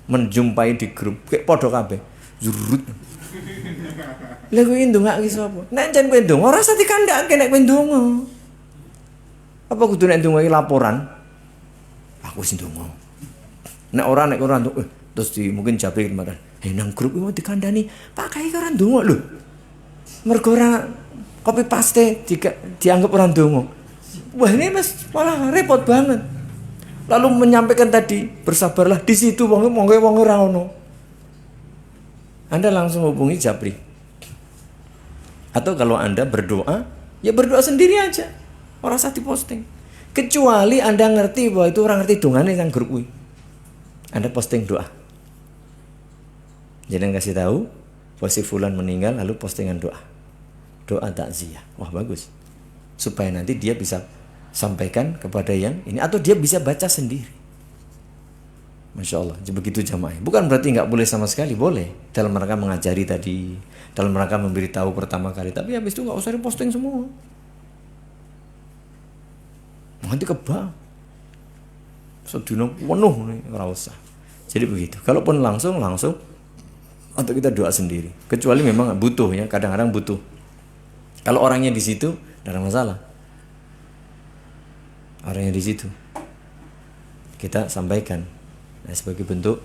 menjumpai di grup kayak padha kabeh. Zurut. Lha kuwi ndongake sapa? Nek jan kowe ndonga ora usah dikandhake nek kowe ndonga. Apa kudu nek ndonga iki laporan? Aku sing ndonga. Nek ora terus di mungkin Jabri kemarin. Nang grup iki mau dikandani, Pak Kai ora ndonga lho. Mergo ora copy paste dianggap ora ndonga. Wah, ini Mas malah repot banget. Lalu menyampaikan tadi, bersabarlah di situ wong ora ono. Anda langsung hubungi Jabri. Atau kalau Anda berdoa, ya berdoa sendiri aja. Ora usah diposting. Kecuali Anda ngerti bahwa itu orang ngerti dongane nang grup kuwi. Anda posting doa. Jadi kasih tahu bahwa si fulan meninggal lalu postingan doa. Doa takziah. Wah, bagus. Supaya nanti dia bisa sampaikan kepada yang ini atau dia bisa baca sendiri. Masya Allah, begitu jamaah. Bukan berarti nggak boleh sama sekali, boleh dalam rangka mengajari tadi, dalam rangka memberitahu pertama kali. Tapi habis itu nggak usah diposting semua. Nanti kebal, sedino penuh nih, nggak usah. Jadi begitu. Kalaupun langsung atau kita doa sendiri. Kecuali memang butuh ya, kadang-kadang butuh. Kalau orangnya di situ, tidak ada masalah. Orangnya di situ kita sampaikan sebagai bentuk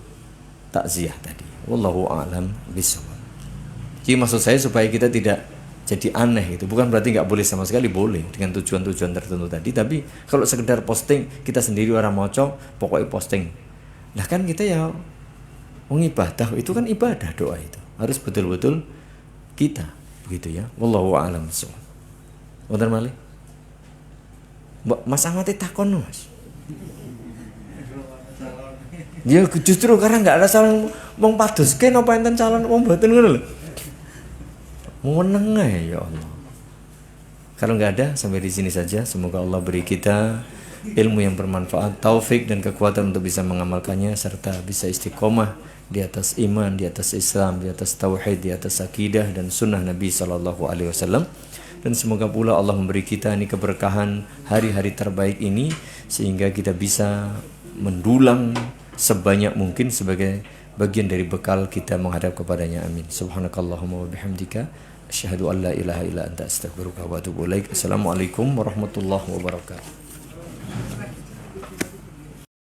takziah tadi. Wallahu a'lam bishawab. Jadi maksud saya supaya kita tidak jadi aneh gitu. Bukan berarti nggak boleh sama sekali, boleh dengan tujuan-tujuan tertentu tadi. Tapi kalau sekedar posting kita sendiri orang moco, pokoknya posting. Nah kan kita ya mengibadah, itu kan ibadah doa itu. Harus betul-betul kita begitu ya. Wallahu a'lam bishawab. Wonten malih? Mas Ahmad takon Mas. Ya justru karena nggak ada calon wong padoske napa enten calon wong mboten ngono lho. Meneng ae ya Allah. Kalau nggak ada sampai di sini saja. Semoga Allah beri kita ilmu yang bermanfaat, taufik dan kekuatan untuk bisa mengamalkannya serta bisa istiqomah di atas iman, di atas Islam, di atas tauhid, di atas akidah dan sunnah Nabi sallallahu alaihi wasallam. Dan semoga pula Allah memberi kita ini keberkahan hari-hari terbaik ini sehingga kita bisa mendulang sebanyak mungkin sebagai bagian dari bekal kita menghadap kepadanya. Amin. Subhanakallahumma wa bihamdika asyhadu an la ilaha illa anta astaghfiruka wa atubu ilaik. Assalamualaikum warahmatullahi wabarakatuh.